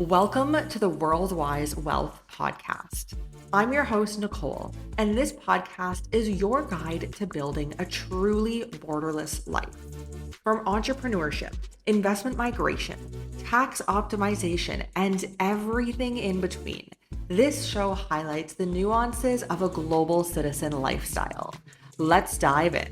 Welcome to the Worldwise Wealth Podcast. I'm your host, Nicole, and this podcast is your guide to building a truly borderless life. From entrepreneurship, investment migration, tax optimization, and everything in between, this show highlights the nuances of a global citizen lifestyle. Let's dive in.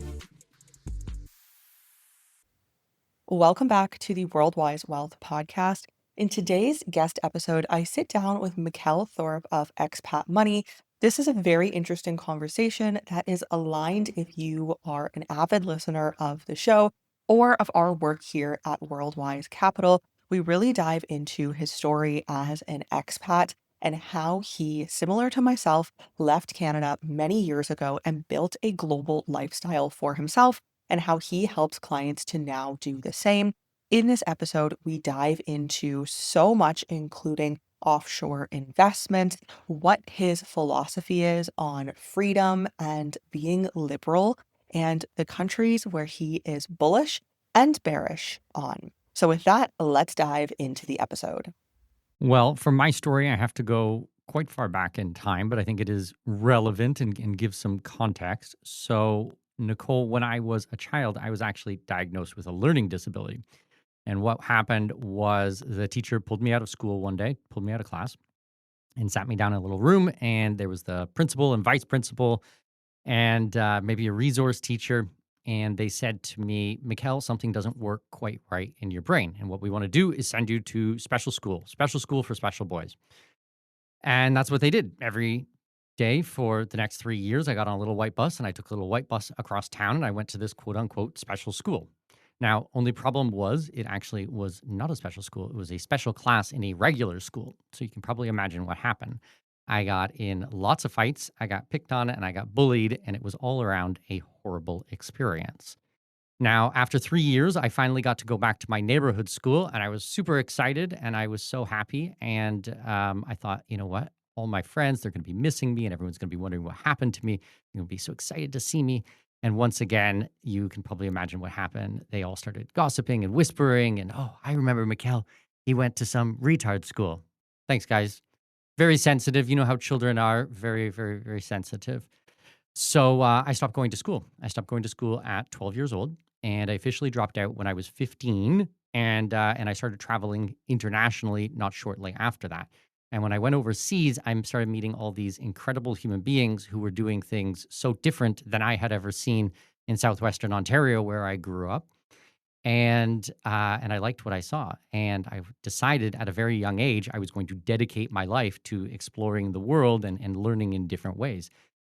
Welcome back to the Worldwise Wealth Podcast. In today's guest episode, I sit down with Mikkel Thorup of Expat Money. This is a very interesting conversation that is aligned if you are an avid listener of the show or of our work here at Worldwise Capital. We really dive into his story as an expat and how he, similar to myself, left Canada many years ago and built a global lifestyle for himself, and how he helps clients to now do the same. In this episode, we dive into so much, including offshore investments, what his philosophy is on freedom and being liberal, and the countries where he is bullish and bearish on. So, with that, let's dive into the episode. Well, for my story, I have to go quite far back in time, but I think it is relevant and gives some context. So, Nicole, when I was a child, I was actually diagnosed with a learning disability. And what happened was the teacher pulled me out of school one day, pulled me out of class, and sat me down in a little room. And there was the principal and vice principal and maybe a resource teacher. And they said to me, Mikkel, something doesn't work quite right in your brain. And what we want to do is send you to special school for special boys. And that's what they did every day for the next 3 years. I got on a little white bus and I took a little white bus across town and I went to this quote unquote special school. Now, only problem was it actually was not a special school. It was a special class in a regular school. So you can probably imagine what happened. I got in lots of fights, I got picked on, and I got bullied, and it was all around a horrible experience. Now, after 3 years, I finally got to go back to my neighborhood school, and I was super excited, and I was so happy. And I thought, you know what? All my friends, they're going to be missing me, and everyone's going to be wondering what happened to me. They're going to be so excited to see me. And once again, you can probably imagine what happened. They all started gossiping and whispering, and oh, I remember Mikkel. He went to some retard school. Thanks, guys. Very sensitive. You know how children are, very, very, very sensitive. So I stopped going to school. I stopped going to school at 12 years old, and I officially dropped out when I was 15. And I started traveling internationally not shortly after that. And when I went overseas, I started meeting all these incredible human beings who were doing things so different than I had ever seen in southwestern Ontario, where I grew up. And I liked what I saw. And I decided at a very young age I was going to dedicate my life to exploring the world and learning in different ways.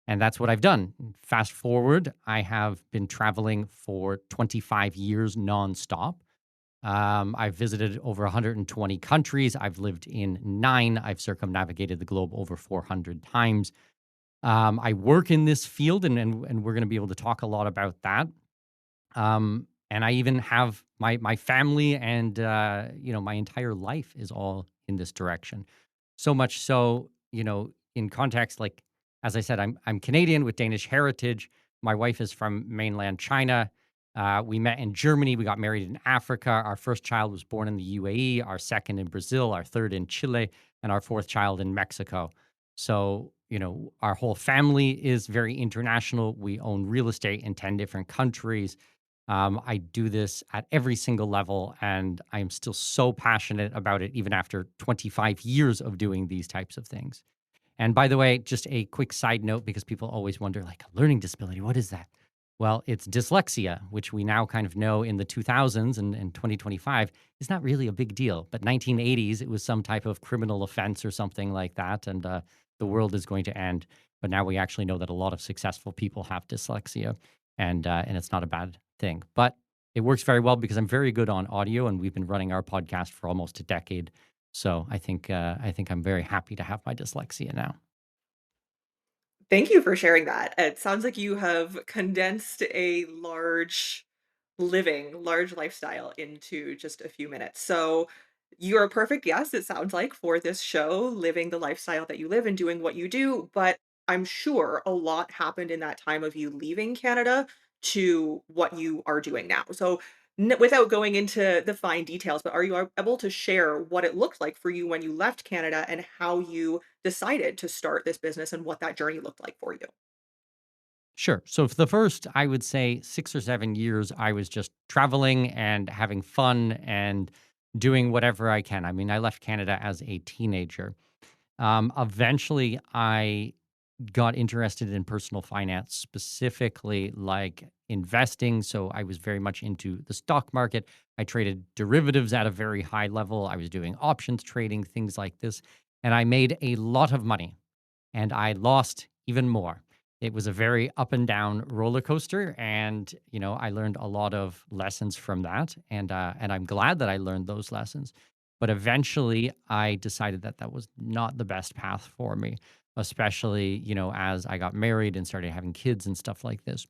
And that's what I've done. Fast forward, I have been traveling for 25 years nonstop. I've visited over 120 countries. I've lived in 9. I've circumnavigated the globe over 400 times. I work in this field, and we're going to be able to talk a lot about that. And I even have my family and my entire life is all in this direction. So much so, in context, like as I said, I'm Canadian with Danish heritage. My wife is from mainland China. We met in Germany. We got married in Africa. Our first child was born in the UAE. Our second in Brazil. Our third in Chile, and our fourth child in Mexico. So our whole family is very international. We own real estate in 10 different countries. I do this at every single level, and I am still so passionate about it, even after 25 years of doing these types of things. And by the way, just a quick side note, because people always wonder, like, a learning disability, what is that? Well, it's dyslexia, which we now kind of know in the 2000s and in 2025 is not really a big deal. But 1980s, it was some type of criminal offense or something like that, and the world is going to end. But now we actually know that a lot of successful people have dyslexia, and it's not a bad thing. But it works very well because I'm very good on audio, and we've been running our podcast for almost a decade. So I think I'm very happy to have my dyslexia now. Thank you for sharing that. It sounds like you have condensed a large lifestyle into just a few minutes. So you're a perfect guest, it sounds like, for this show, living the lifestyle that you live and doing what you do. But I'm sure a lot happened in that time of you leaving Canada to what you are doing now. So without going into the fine details, but are you able to share what it looked like for you when you left Canada and how you decided to start this business and what that journey looked like for you? Sure. So for the first, I would say 6 or 7 years, I was just traveling and having fun and doing whatever I can. I mean, I left Canada as a teenager. Eventually, I got interested in personal finance, specifically like investing. So I was very much into the stock market. I traded derivatives at a very high level. I was doing options trading, things like this. And I made a lot of money and I lost even more. It was a very up and down roller coaster, and I learned a lot of lessons from that, and I'm glad that I learned those lessons. But eventually, I decided that that was not the best path for me, especially as I got married and started having kids and stuff like this.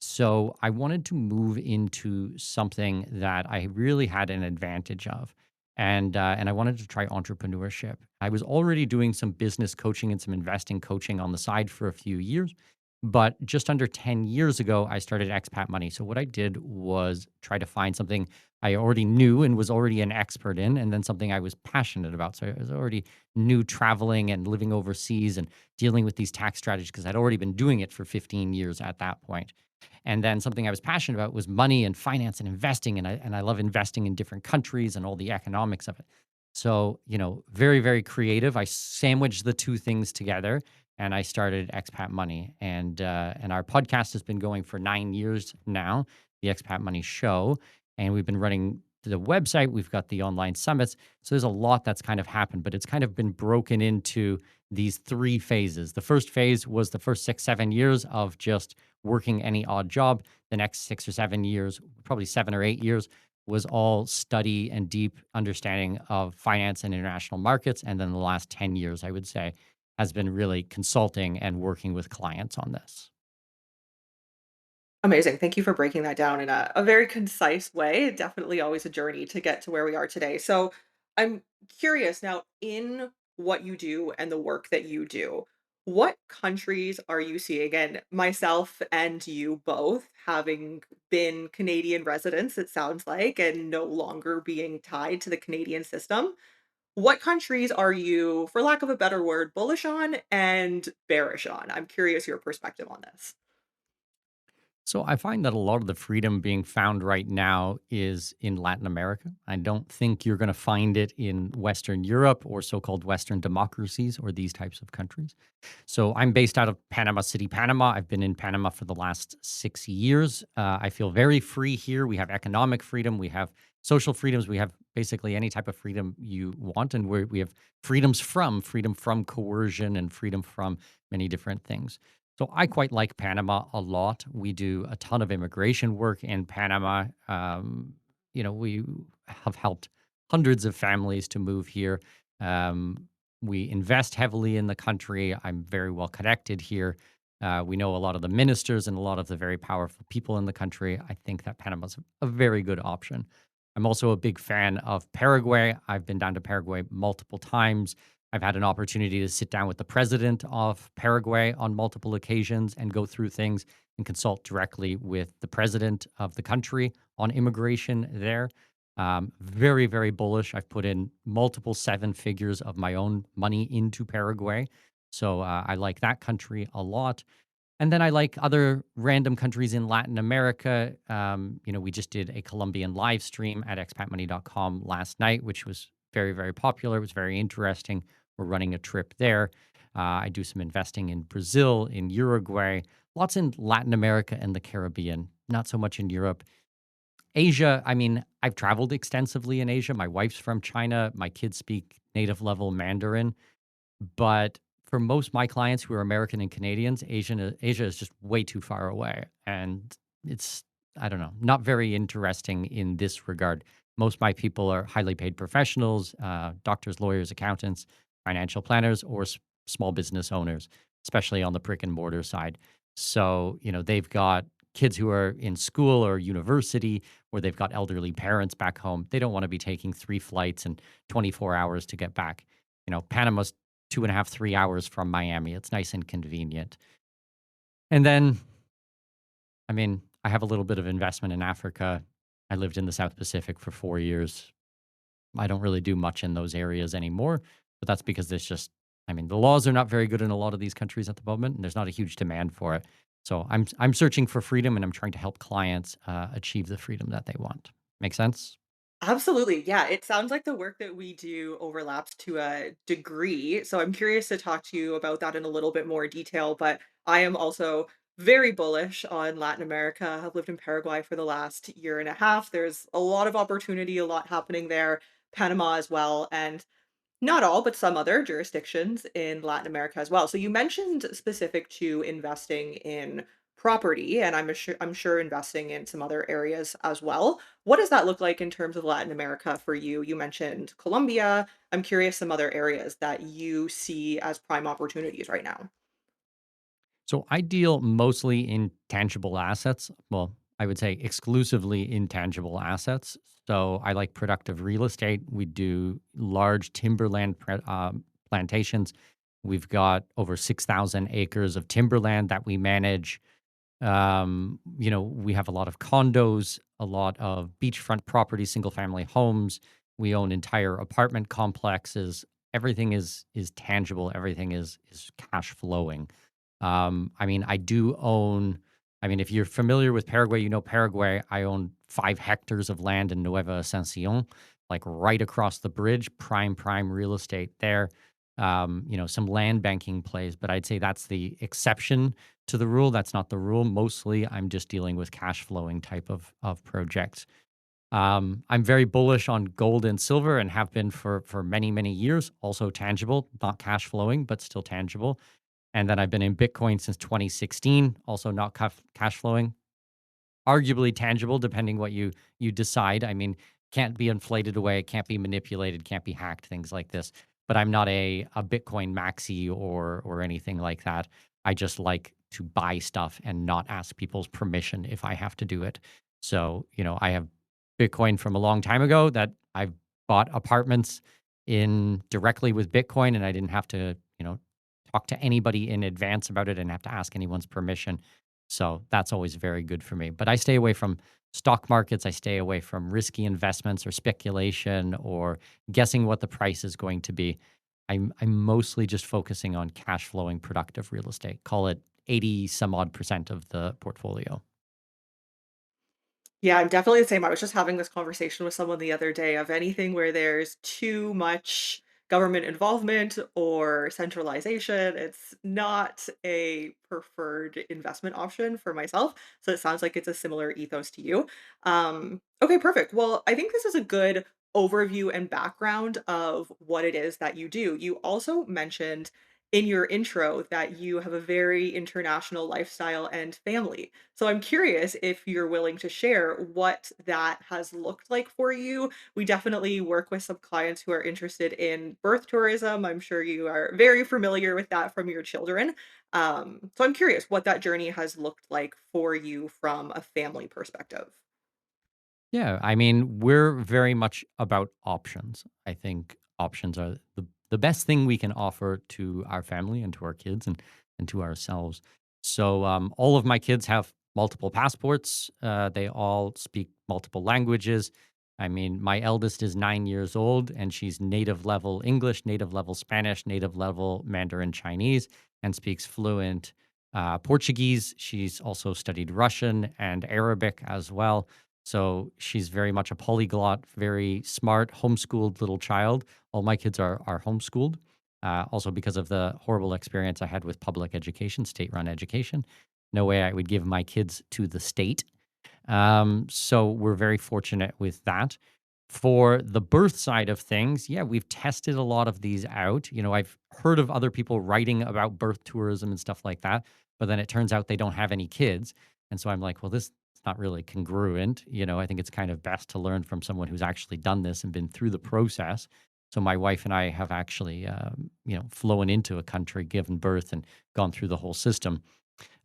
So I wanted to move into something that I really had an advantage of, and I wanted to try entrepreneurship. I was already doing some business coaching and some investing coaching on the side for a few years, but just under 10 years ago, I started Expat Money. So what I did was try to find something I already knew and was already an expert in, and then something I was passionate about. So I was already knew traveling and living overseas and dealing with these tax strategies because I'd already been doing it for 15 years at that point. And then something I was passionate about was money and finance and investing, and I love investing in different countries and all the economics of it. So, very, very creative. I sandwiched the two things together and I started Expat Money. And our podcast has been going for 9 years now, the Expat Money Show. And we've been running the website, we've got the online summits. So there's a lot that's kind of happened, but it's kind of been broken into these three phases. The first phase was the first 6, 7 years of just working any odd job. The next 6 or 7 years, probably 7 or 8 years, was all study and deep understanding of finance and international markets. And then the last 10 years, I would say, has been really consulting and working with clients on this. Amazing. Thank you for breaking that down in a very concise way. Definitely always a journey to get to where we are today. So I'm curious now, in what you do and the work that you do, what countries are you seeing? And myself and you both having been Canadian residents, it sounds like, and no longer being tied to the Canadian system. What countries are you, for lack of a better word, bullish on and bearish on? I'm curious your perspective on this. So I find that a lot of the freedom being found right now is in Latin America. I don't think you're going to find it in Western Europe or so-called Western democracies or these types of countries. So I'm based out of Panama City, Panama. I've been in Panama for the last 6 years. I feel very free here. We have economic freedom. We have social freedoms. We have basically any type of freedom you want. And we have freedom from coercion and freedom from many different things. So I quite like Panama a lot. We do a ton of immigration work in Panama. We have helped hundreds of families to move here. We invest heavily in the country. I'm very well connected here. We know a lot of the ministers and a lot of the very powerful people in the country. I think that Panama's a very good option. I'm also a big fan of Paraguay. I've been down to Paraguay multiple times. I've had an opportunity to sit down with the president of Paraguay on multiple occasions and go through things and consult directly with the president of the country on immigration there. Very, very bullish. I've put in multiple seven figures of my own money into Paraguay. So I like that country a lot. And then I like other random countries in Latin America. We just did a Colombian live stream at expatmoney.com last night, which was very, very popular. It was very interesting. We're running a trip there. I do some investing in Brazil, in Uruguay, lots in Latin America and the Caribbean, not so much in Europe. Asia, I mean, I've traveled extensively in Asia. My wife's from China. My kids speak native level Mandarin. But for most of my clients who are American and Canadians, Asia is just way too far away, and it's I don't know, not very interesting in this regard. Most of my people are highly paid professionals, doctors, lawyers, accountants, financial planners, or small business owners, especially on the brick and mortar side. So they've got kids who are in school or university, or they've got elderly parents back home. They don't want to be taking 3 flights and 24 hours to get back. Panama's 2.5, 3 hours from Miami. It's nice and convenient. And then, I mean, I have a little bit of investment in Africa. I lived in the South Pacific for 4 years. I don't really do much in those areas anymore, but that's because there's just I mean, the laws are not very good in a lot of these countries at the moment, and there's not a huge demand for it. So I'm searching for freedom, and I'm trying to help clients, achieve the freedom that they want. Make sense? Absolutely. Yeah, it sounds like the work that we do overlaps to a degree. So I'm curious to talk to you about that in a little bit more detail. But I am also very bullish on Latin America. I've lived in Paraguay for the last year and a half. There's a lot of opportunity, a lot happening there, Panama as well. And not all, but some other jurisdictions in Latin America as well. So you mentioned specific to investing in property, and I'm sure investing in some other areas as well. What does that look like in terms of Latin America for you? You mentioned Colombia. I'm curious some other areas that you see as prime opportunities right now. So I deal mostly in tangible assets. Well, I would say exclusively intangible assets. So I like productive real estate. We do large timberland plantations. We've got over 6,000 acres of timberland that we manage. We have a lot of condos, a lot of beachfront property, single family homes. We own entire apartment complexes. Everything is tangible. Everything is cash flowing. I mean, I do own. I mean, if you're familiar with Paraguay, you know Paraguay. I own 5 hectares of land in Nueva Ascension, like right across the bridge. Prime real estate there. Some land banking plays, but I'd say that's the exception to the rule. That's not the rule. Mostly, I'm just dealing with cash flowing type of projects. I'm very bullish on gold and silver and have been for many years. Also tangible, not cash flowing, but still tangible. And then I've been in Bitcoin since 2016, also not cash flowing, arguably tangible, depending what you decide. I mean, can't be inflated away, can't be manipulated, can't be hacked, things like this. But I'm not a Bitcoin maxi or anything like that. I just like to buy stuff and not ask people's permission if I have to do it. So, I have Bitcoin from a long time ago that I've bought apartments in directly with Bitcoin, and I didn't have to, talk to anybody in advance about it and have to ask anyone's permission. So that's always very good for me. But I stay away from stock markets. I stay away from risky investments or speculation or guessing what the price is going to be. I'm mostly just focusing on cash flowing productive real estate. Call it 80 some odd percent of the portfolio. Yeah, I'm definitely the same. I was just having this conversation with someone the other day of anything where there's too much government involvement or centralization. It's not a preferred investment option for myself. So it sounds like it's a similar ethos to you. Okay, perfect. Well, I think this is a good overview and background of what it is that you do. You also mentioned in your intro that you have a very international lifestyle and family. So I'm curious if you're willing to share what that has looked like for you. We definitely work with some clients who are interested in birth tourism. I'm sure you are very familiar with that from your children. So I'm curious what that journey has looked like for you from a family perspective. Yeah, I mean, we're very much about options. I think options are the best thing we can offer to our family and to our kids and to ourselves. So all of my kids have multiple passports. They all speak multiple languages. I mean, my eldest is 9 years old and she's native level English, native level Spanish, native level Mandarin Chinese, and speaks fluent Portuguese. She's also studied Russian and Arabic as well. So she's very much a polyglot, very smart, homeschooled little child. All my kids are homeschooled, also because of the horrible experience I had with public education, state-run education. No way I would give my kids to the state. So we're very fortunate with that. For the birth side of things, yeah, we've tested a lot of these out. I've heard of other people writing about birth tourism and stuff like that, but then it turns out they don't have any kids. And so I'm like, well, this is not really congruent. I think it's kind of best to learn from someone who's actually done this and been through the process. So my wife and I have actually, flown into a country, given birth, and gone through the whole system.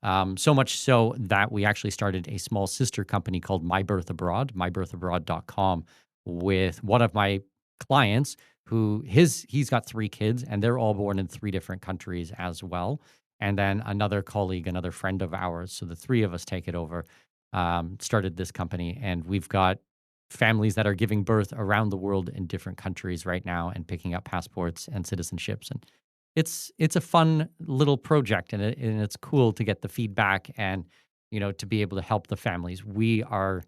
So much so that we actually started a small sister company called My Birth Abroad, mybirthabroad.com, with one of my clients who he's got 3 kids and they're all born in 3 different countries as well. And then another colleague, another friend of ours. So the three of us take it over, started this company, and we've got families that are giving birth around the world in different countries right now and picking up passports and citizenships. And it's a fun little project, and it's cool to get the feedback and to be able to help the families. We are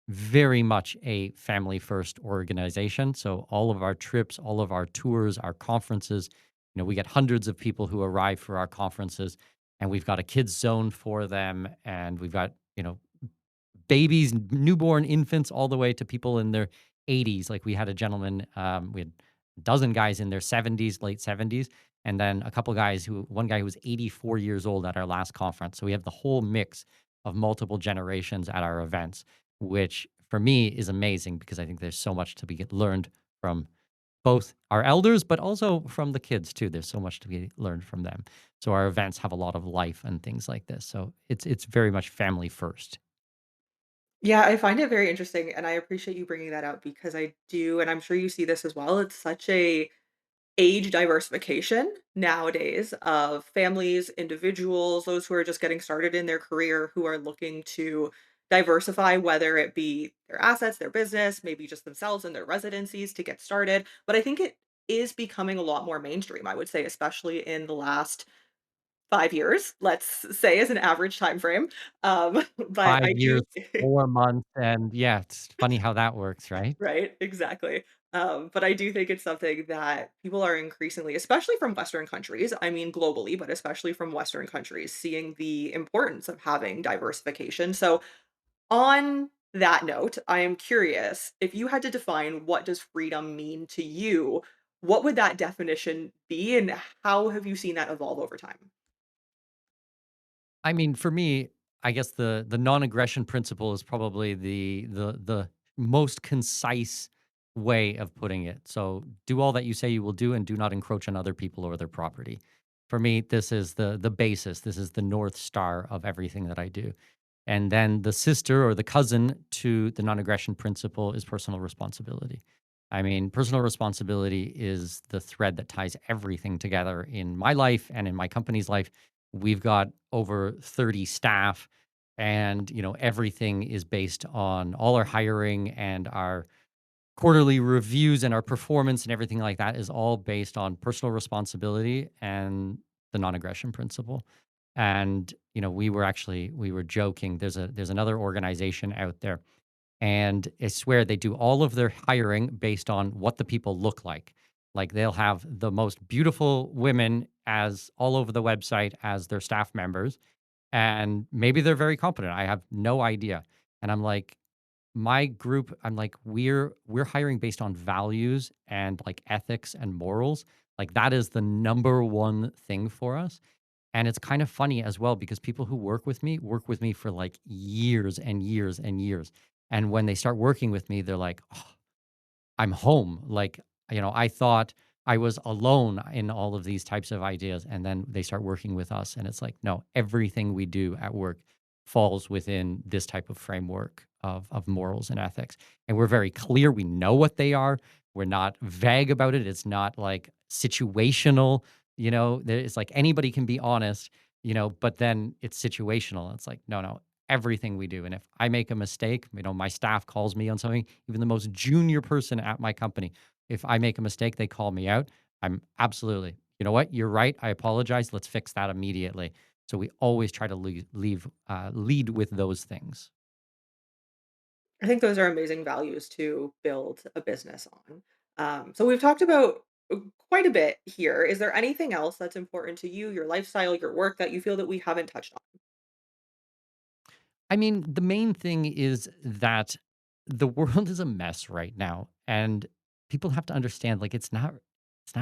very much a family first organization. So all of our trips, all of our tours, our conferences, we get hundreds of people who arrive for our conferences, and we've got a kids zone for them, and we've got, babies, newborn infants, all the way to people in their 80s. Like we had a gentleman, we had a dozen guys in their 70s, late 70s, and then a couple guys one guy who was 84 years old at our last conference. So we have the whole mix of multiple generations at our events, which for me is amazing because I think there's so much to be learned from both our elders, but also from the kids too. There's so much to be learned from them. So our events have a lot of life and things like this. So it's very much family first. Yeah, I find it very interesting, and I appreciate you bringing that up because I do, and I'm sure you see this as well. It's such a age diversification nowadays of families, individuals, those who are just getting started in their career who are looking to diversify, whether it be their assets, their business, maybe just themselves and their residencies to get started. But I think it is becoming a lot more mainstream, I would say, especially in the last 5 years, let's say, as an average time frame. But 5 I years, do 4 months, and yeah, it's funny how that works, right? right, exactly. But I do think it's something that people are increasingly, especially from Western countries, I mean globally, but especially from Western countries, seeing the importance of having diversification. So, on that note, I am curious if you had to define what does freedom mean to you, what would that definition be, and how have you seen that evolve over time? I mean, for me, I guess the non-aggression principle is probably the most concise way of putting it. So, do all that you say you will do, and do not encroach on other people or their property. For me, this is the basis. This is the north star of everything that I do. And then the sister or the cousin to the non-aggression principle is personal responsibility. I mean, personal responsibility is the thread that ties everything together in my life and in my company's life. We've got over 30 staff, and everything is based on all our hiring and our quarterly reviews, and our performance and everything like that is all based on personal responsibility and the non-aggression principle. And we were joking. There's another organization out there, and I swear they do all of their hiring based on what the people look like. Like they'll have the most beautiful women as all over the website as their staff members, and maybe they're very competent. I have no idea. And I'm like, my group, I'm like, we're hiring based on values and like ethics and morals. Like that is the number one thing for us. And it's kind of funny as well because people who work with me for like years and years and years. And when they start working with me, they're like, "Oh, I'm home." Like, I thought I was alone in all of these types of ideas. And then they start working with us. And it's like, no, everything we do at work falls within this type of framework of morals and ethics. And we're very clear. We know what they are. We're not vague about it. It's not like situational. It's like anybody can be honest, but then it's situational. It's like, no, no, everything we do. And if I make a mistake, my staff calls me on something, even the most junior person at my company. If I make a mistake, they call me out. I'm absolutely, you know what? You're right. I apologize. Let's fix that immediately. So we always try to lead with those things. I think those are amazing values to build a business on. So we've talked about quite a bit here. Is there anything else that's important to you, your lifestyle, your work that you feel that we haven't touched on? I mean, the main thing is that the world is a mess right now, and people have to understand like it's not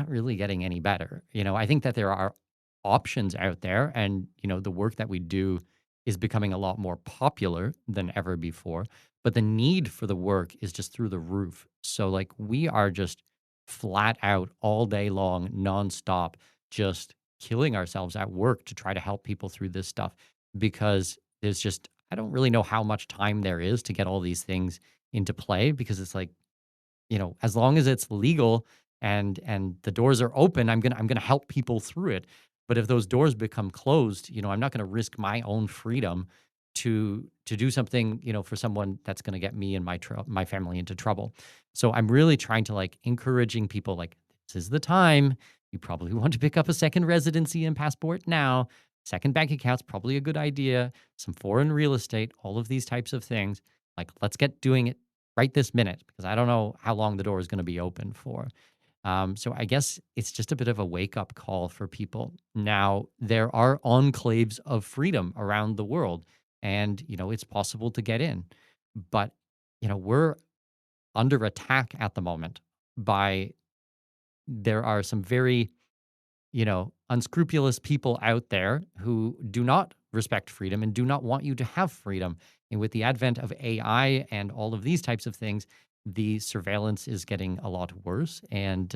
really getting any better. I think that there are options out there, and the work that we do is becoming a lot more popular than ever before, but the need for the work is just through the roof. So like we are just flat out all day long nonstop just killing ourselves at work to try to help people through this stuff because there's just I don't really know how much time there is to get all these things into play because it's like, as long as it's legal and the doors are open, I'm gonna help people through it. But if those doors become closed, I'm not gonna risk my own freedom to do something, for someone that's going to get me and my family into trouble. So I'm really trying to like encouraging people like this is the time. You probably want to pick up a second residency and passport now. Second bank account's probably a good idea. Some foreign real estate, all of these types of things. Like let's get doing it right this minute because I don't know how long the door is going to be open for. So I guess it's just a bit of a wake up call for people. Now, there are enclaves of freedom around the world, and it's possible to get in, but we're under attack at the moment by there are some very unscrupulous people out there who do not respect freedom and do not want you to have freedom. And with the advent of AI and all of these types of things, the surveillance is getting a lot worse. And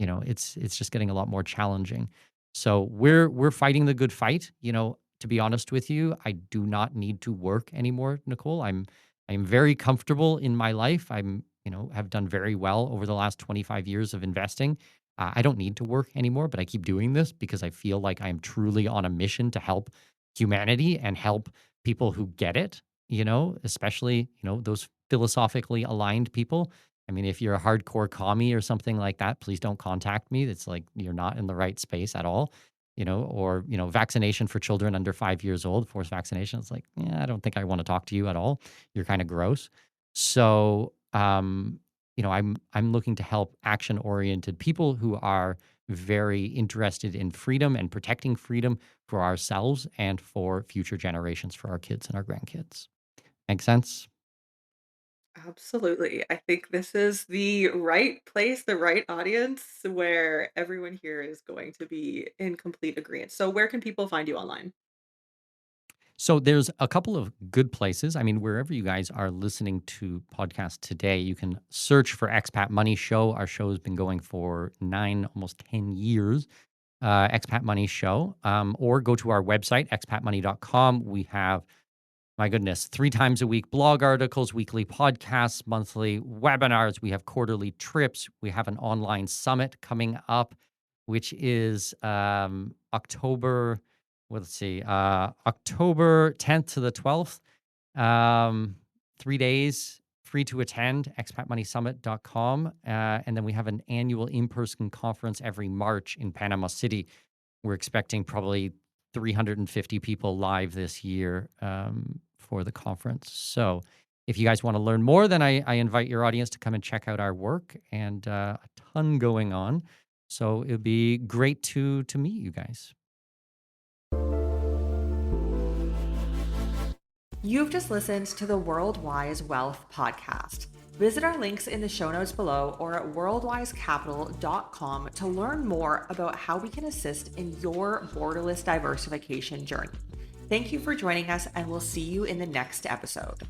it's just getting a lot more challenging. So we're fighting the good fight. To be honest with you, I do not need to work anymore, Nicole. I'm very comfortable in my life. Have done very well over the last 25 years of investing. I don't need to work anymore, but I keep doing this because I feel like I am truly on a mission to help humanity and help people who get it, especially, those philosophically aligned people. I mean, if you're a hardcore commie or something like that, please don't contact me. It's like you're not in the right space at all, or, vaccination for children under 5 years old, forced vaccination. It's like, yeah, I don't think I want to talk to you at all. You're kind of gross. So, I'm looking to help action oriented people who are very interested in freedom and protecting freedom for ourselves and for future generations, for our kids and our grandkids. Make sense? Absolutely. I think this is the right place, the right audience where everyone here is going to be in complete agreement. So where can people find you online? So there's a couple of good places. I mean, wherever you guys are listening to podcasts today, you can search for Expat Money Show. Our show has been going for almost 10 years. Expat Money Show, or go to our website, expatmoney.com. We have, my goodness, 3 times a week blog articles, weekly podcasts, monthly webinars. We have quarterly trips. We have an online summit coming up, which is October, well, let's see, October 10th to the 12th. 3 days, free to attend, expatmoneysummit.com. And then we have an annual in-person conference every March in Panama City. We're expecting probably 350 people live this year for the conference. So if you guys want to learn more, then I invite your audience to come and check out our work and a ton going on. So it would be great to meet you guys. You've just listened to the Worldwise Wealth podcast. Visit our links in the show notes below or at worldwisecapital.com to learn more about how we can assist in your borderless diversification journey. Thank you for joining us, and we'll see you in the next episode.